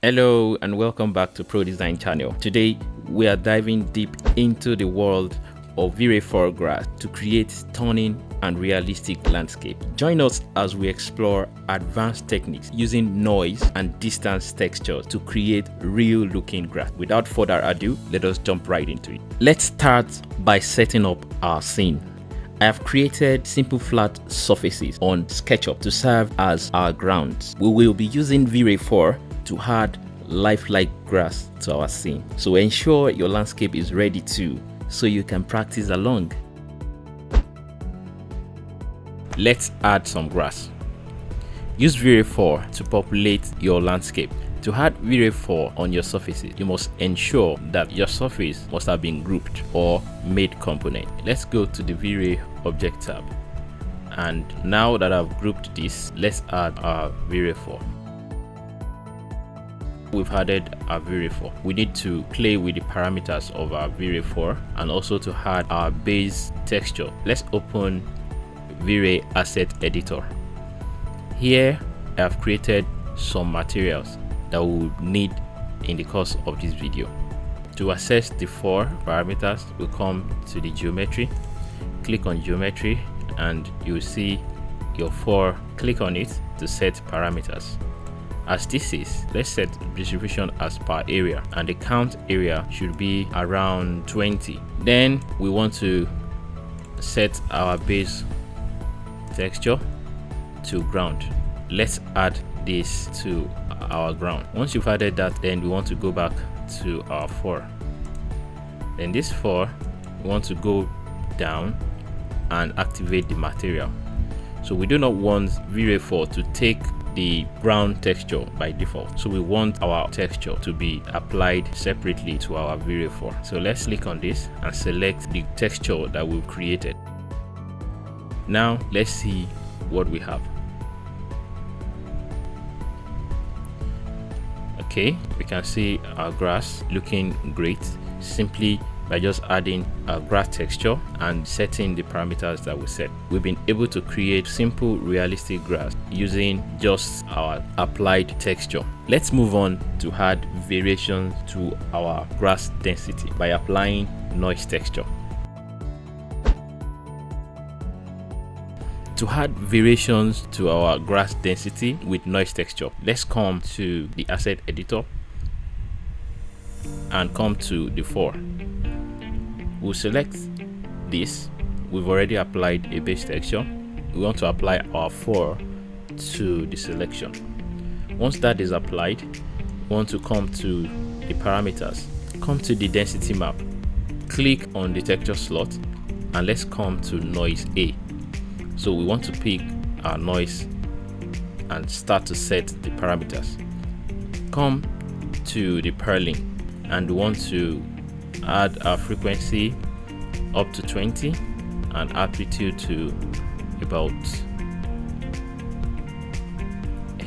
Hello and welcome back to Pro Design channel. Today we are diving deep into the world of V-Ray foreground to create stunning and realistic landscape. Join us as we explore advanced techniques using noise and distance textures to create real looking grass. Without further ado, let us jump right into it. Let's start by setting up our scene. I have created simple flat surfaces on SketchUp to serve as our grounds. We will be using V-Ray 4 to add lifelike grass to our scene. So ensure your landscape is ready too, so you can practice along. Let's add some grass. Use V-Ray 4 to populate your landscape. To add V-Ray 4 on your surfaces, you must ensure that your surface must have been grouped or made component. Let's go to the V-Ray object tab. And now that I've grouped this, let's add our V-Ray 4. We've added our V-Ray 4. We need to play with the parameters of our V-Ray 4 and also to add our base texture. Let's open V-Ray asset editor. Here I have created some materials that we will need in the course of this video. To access the 4 parameters, we'll come to the geometry, click on geometry, and you'll see your 4. Click on it to set parameters. As this is, let's set distribution as per area, and the count area should be around 20. Then we want to set our base texture to ground. Let's add this to our ground. Once you've added that, then we want to go back to our 4. Then this 4, we want to go down and activate the material. So we do not want V-Ray 4 to take the ground texture by default, so we want our texture to be applied separately to our V-Ray 4. So let's click on this and select the texture that we've created. Now let's see what we have. Okay, we can see our grass looking great simply by just adding a grass texture and setting the parameters that we set. We've been able to create simple realistic grass using just our applied texture. Let's move on to add variations to our grass density by applying noise texture. To add variations to our grass density with noise texture, let's come to the asset editor and come to the 4. We'll select this. We've already applied a base texture. We want to apply our 4 to the selection. Once that is applied, we want to come to the parameters, come to the density map, click on the texture slot, and let's come to noise A. So we want to pick our noise and start to set the parameters. Come to the purling, and we want to add our frequency up to 20 and amplitude to about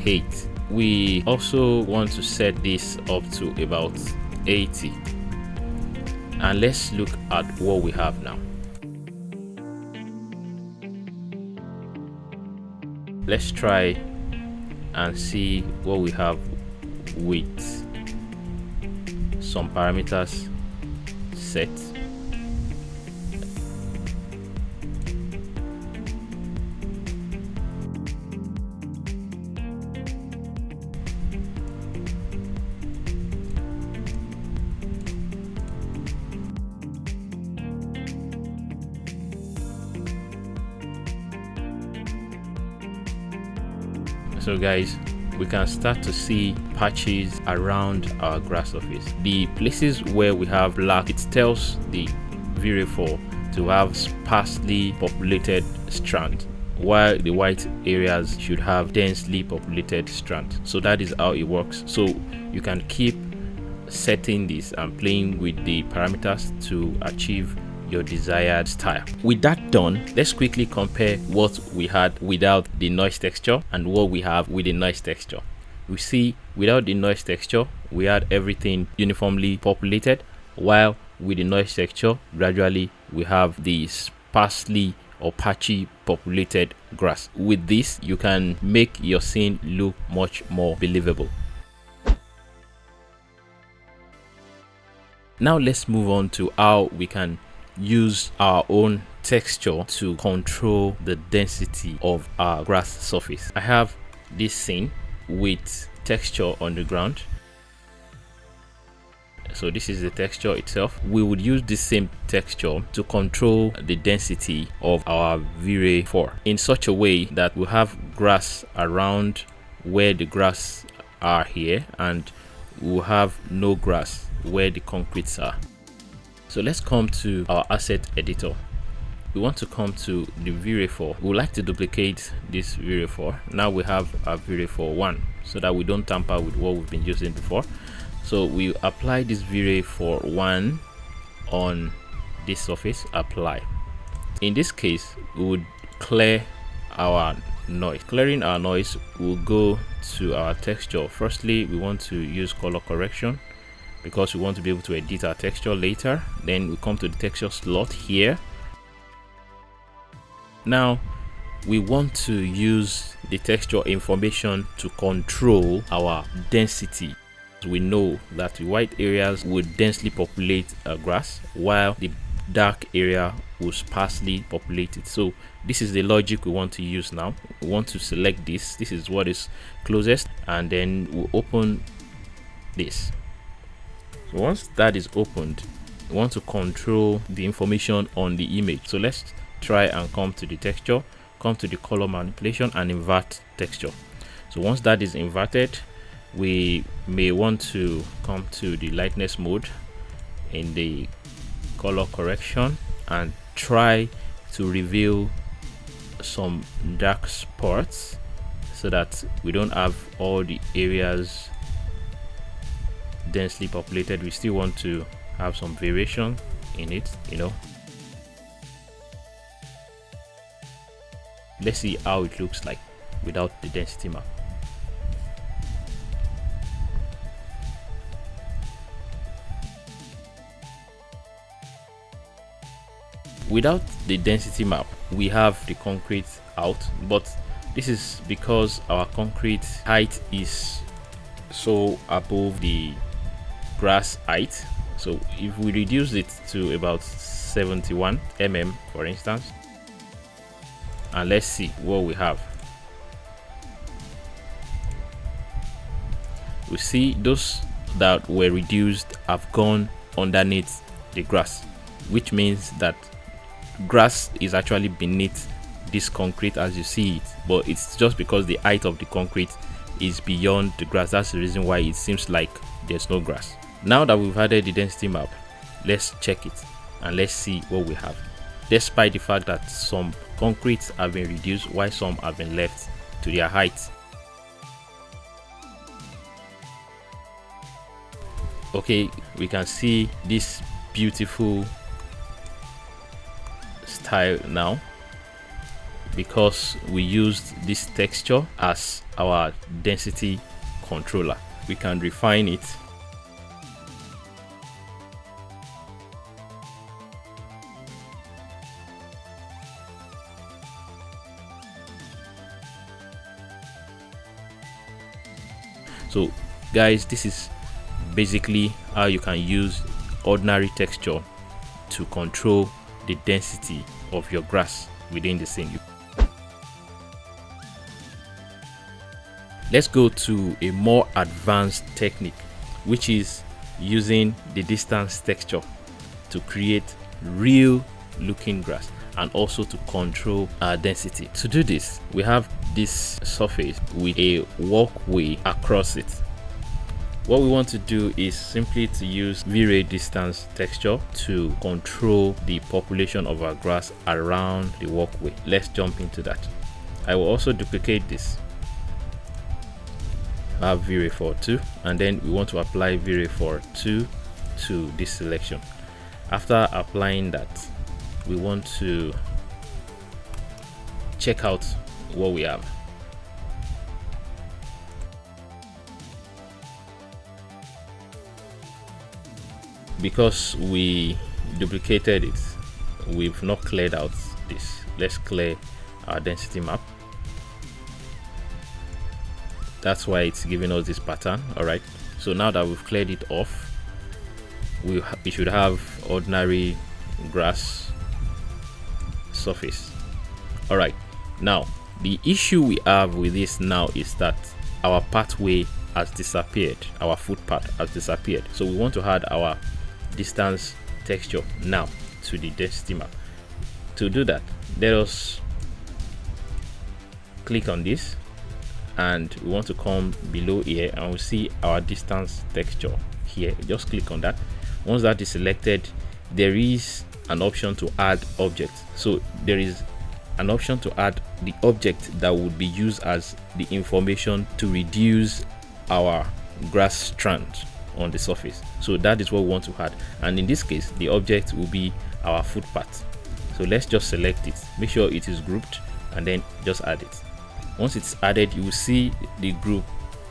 8. We also want to set this up to about 80. And let's look at what we have now. Let's try and see what we have with some parameters set. So guys, we can start to see patches around our grass surface. The places where we have black, it tells the V-Ray 4 to have sparsely populated strands, while the white areas should have densely populated strands. So that is how it works. So you can keep setting this and playing with the parameters to achieve your desired style. With that done, let's quickly compare what we had without the noise texture and what we have with the noise texture. We see without the noise texture, we had everything uniformly populated, while with the noise texture, gradually we have the sparsely or patchy populated grass. With this, you can make your scene look much more believable. Now let's move on to how we can use our own texture to control the density of our grass surface. I have this scene with texture on the ground. So this is the texture itself. We would use the same texture to control the density of our V-Ray 4 in such a way that we have grass around where the grass are here, and we'll have no grass where the concretes are. So let's come to our asset editor. We want to come to the V-Ray 4. We would like to duplicate this V-Ray 4. Now we have a V-Ray 4 1 so that we don't tamper with what we've been using before. So we apply this V-Ray 4 1 on this surface, apply. In this case, we would clear our noise. Clearing our noise, we'll go to our texture. Firstly, we want to use color correction because we want to be able to edit our texture later. Then we come to the texture slot here. Now we want to use the texture information to control our density. We know that the white areas would densely populate grass, while the dark area will sparsely populate it. So this is the logic we want to use now. We want to select this. This is what is closest, and then we'll open this. So once that is opened, we want to control the information on the image. So let's try and come to the texture, come to the color manipulation, and invert texture. So once that is inverted, we may want to come to the lightness mode in the color correction and try to reveal some dark spots so that we don't have all the areas densely populated. We still want to have some variation in it, you know. Let's see how it looks like without the density map. Without the density map, we have the concrete out, but this is because our concrete height is so above the grass height. So if we reduce it to about 71 mm, for instance, and let's see what we have. We see those that were reduced have gone underneath the grass, which means that grass is actually beneath this concrete as you see it, but it's just because the height of the concrete is beyond the grass. That's the reason why it seems like there's no grass. Now that we've added the density map, let's check it and let's see what we have. Despite the fact that some concretes have been reduced while some have been left to their height. Okay, we can see this beautiful style now because we used this texture as our density controller. We can refine it. So guys, this is basically how you can use ordinary texture to control the density of your grass within the scene. Let's go to a more advanced technique, which is using the distance texture to create real looking grass and also to control our density. To do this, we have this surface with a walkway across it. What we want to do is simply to use V-Ray distance texture to control the population of our grass around the walkway. Let's jump into that. I will also duplicate this. I have V-Ray 4 2, and then we want to apply V-Ray 4 2 to this selection. After applying that, we want to check out what we have. Because we duplicated it, we've not cleared out this. Let's clear our density map. That's why it's giving us this pattern. All right, so now that we've cleared it off, we should have ordinary grass surface. All right, now the issue we have with this now is that our pathway has disappeared, our footpath has disappeared. So we want to add our distance texture now to the density map. To do that, let us click on this, and we want to come below here, and we'll see our distance texture here. Just click on that. Once that is selected, there is an option to add object. So there is an option to add the object that would be used as the information to reduce our grass strand on the surface. So that is what we want to add, and in this case the object will be our footpath. So let's just select it, make sure it is grouped, and then just add it. Once it's added, you will see the group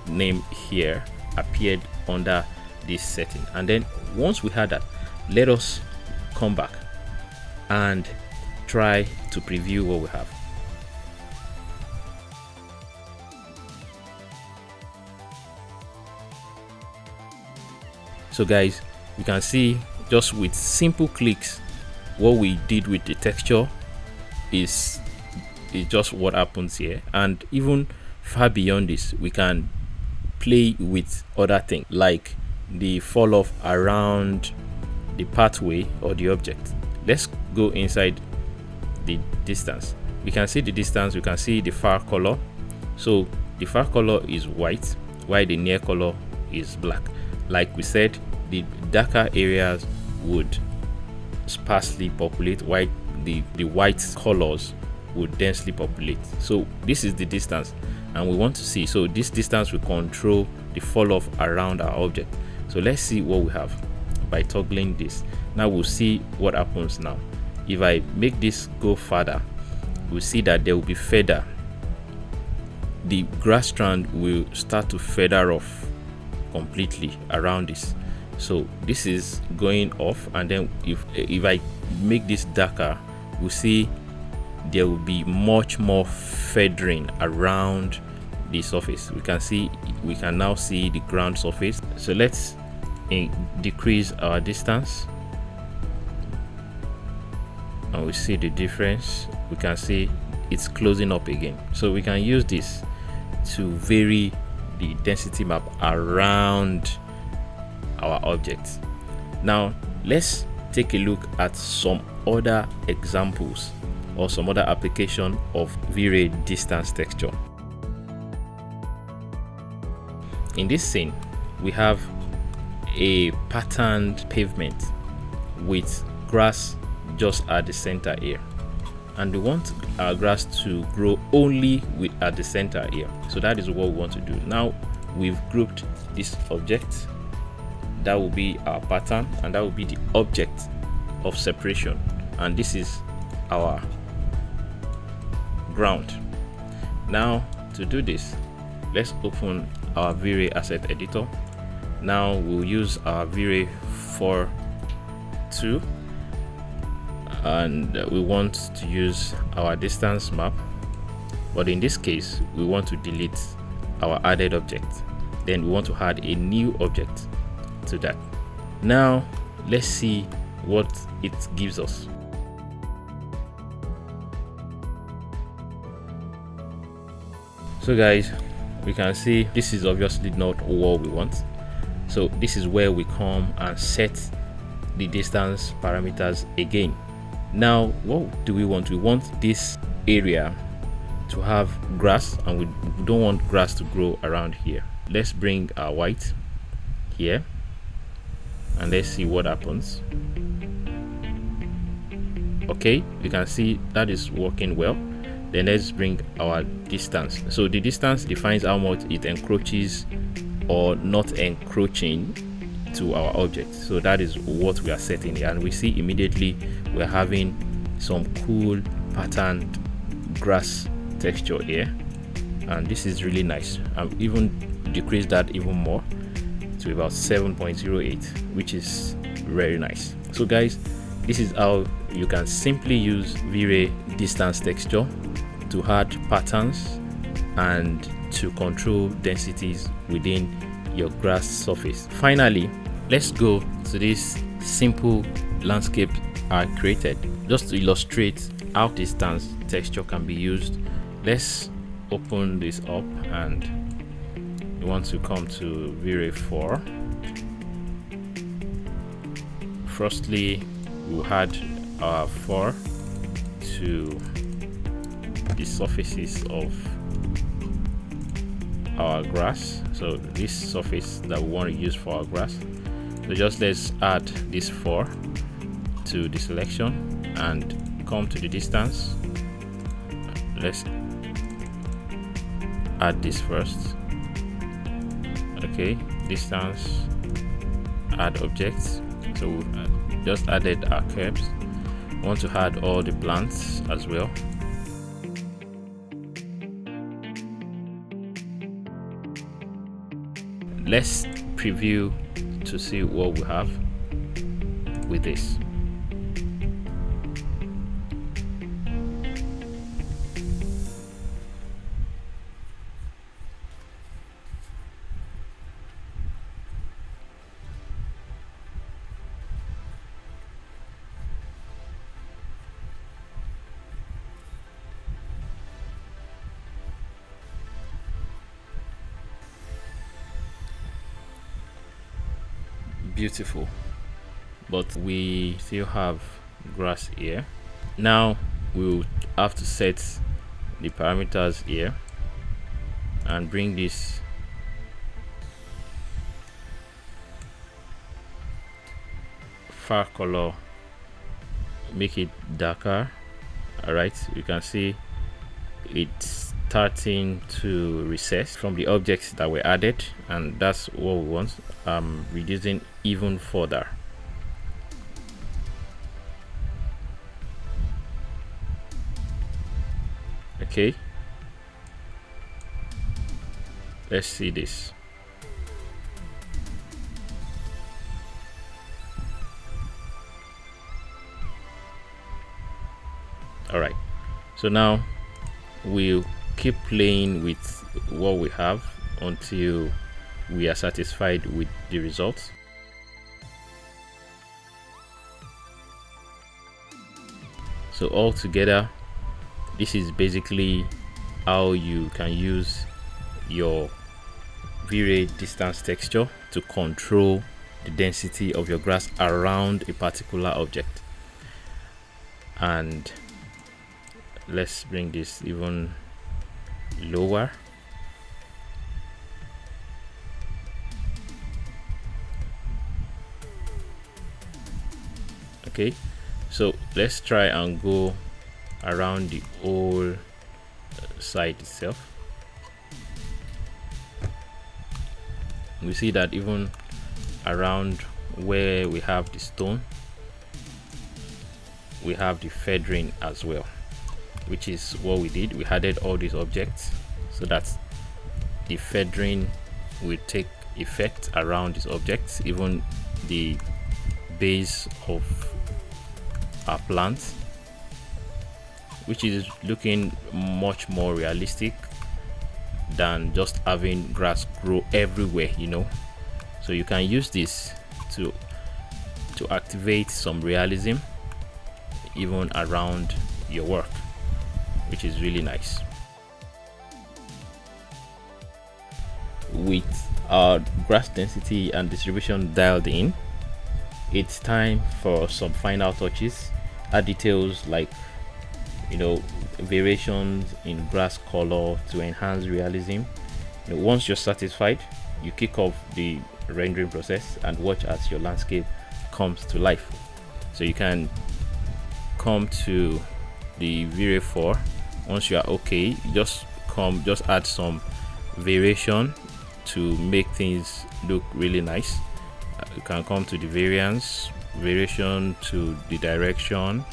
name here appeared under this setting. And then once we had that, let us come back and try to preview what we have. So guys, you can see just with simple clicks what we did with the texture is just what happens here. And even far beyond this, we can play with other things like the fall off around the pathway or the object. Let's go inside the distance. We can see the distance, we can see the far color. So the far color is white while the near color is black. Like we said, the darker areas would sparsely populate while the white colors would densely populate. So this is the distance, and we want to see, so this distance will control the fall off around our object. So let's see what we have by toggling this. Now we'll see what happens now. If I make this go further, we'll see that there will be feather. The grass strand will start to feather off completely around this. So this is going off, and then if I make this darker, we'll see there will be much more feathering around the surface. We can now see the ground surface. So let's decrease our distance, and we see the difference. We can see it's closing up again. So we can use this to vary the density map around our object. Now let's take a look at some other examples or some other application of V-Ray distance texture. In this scene, we have a patterned pavement with grass just at the center here, and we want our grass to grow only at the center here. So that is what we want to do. Now we've grouped this object, that will be our pattern, and that will be the object of separation, and this is our ground. Now to do this, let's open our V-Ray asset editor. Now we'll use our V-Ray 4.2, and we want to use our distance map, but in this case we want to delete our added object. Then we want to add a new object to that. Now let's see what it gives us. So guys, we can see this is obviously not what we want. So this is where we come and set the distance parameters again. Now what do we want? We want this area to have grass, and we don't want grass to grow around here. Let's bring our white here, and let's see what happens. Okay, you can see that is working well. Then let's bring our distance. So the distance defines how much it encroaches or not encroaching to our object. So that is what we are setting here, and we see immediately we're having some cool patterned grass texture here, and this is really nice. I've even decreased that even more to about 7.08, which is very nice. So guys, this is how you can simply use V-Ray distance texture to add patterns and to control densities within your grass surface. Finally, Let's go to this simple landscape I created just to illustrate how distance texture can be used. Let's open this up, and we want to come to V-Ray 4. Firstly, we'll add our 4 to the surfaces of our grass. So this surface that we want to use for our grass, so just let's add this 4 to the selection and come to the distance. Let's add this first. Okay, distance, add objects. So we've just added our curves. We want to add all the plants as well. Let's preview to see what we have with this. Beautiful, but we still have grass here. Now we'll have to set the parameters here and bring this far color, make it darker. All right, you can see it's starting to recess from the objects that were added, and that's what we want. Reducing even further. Okay, let's see this. All right, so now we'll keep playing with what we have until we are satisfied with the results. So all together, this is basically how you can use your V-Ray distance texture to control the density of your grass around a particular object. And let's bring this even lower. Okay, so let's try and go around the whole side itself. We see that even around where we have the stone, we have the feathering as well, which is what we did. We added all these objects so that the feathering will take effect around these objects, even the base of our plants, which is looking much more realistic than just having grass grow everywhere, you know. So you can use this to activate some realism even around your work, which is really nice. With our grass density and distribution dialed in, it's time for some final touches. Add details like, you know, variations in grass color to enhance realism. You know, once you're satisfied, you kick off the rendering process and watch as your landscape comes to life. So you can come to the V-Ray 4. Once you are okay, just add some variation to make things look really nice. You can come to the variation to the direction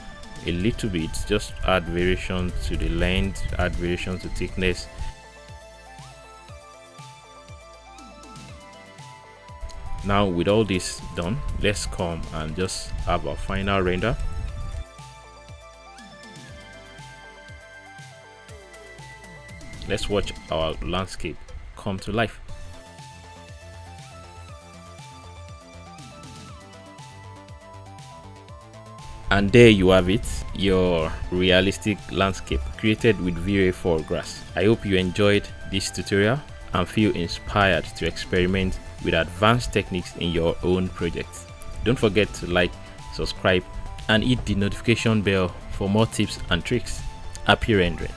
a little bit, just add variation to the length, add variation to thickness. Now with all this done, let's come and just have a final render. Let's watch our landscape come to life. And there you have it, your realistic landscape created with V-Ray foregrass. I hope you enjoyed this tutorial and feel inspired to experiment with advanced techniques in your own projects. Don't forget to like, subscribe, and hit the notification bell for more tips and tricks. Happy rendering!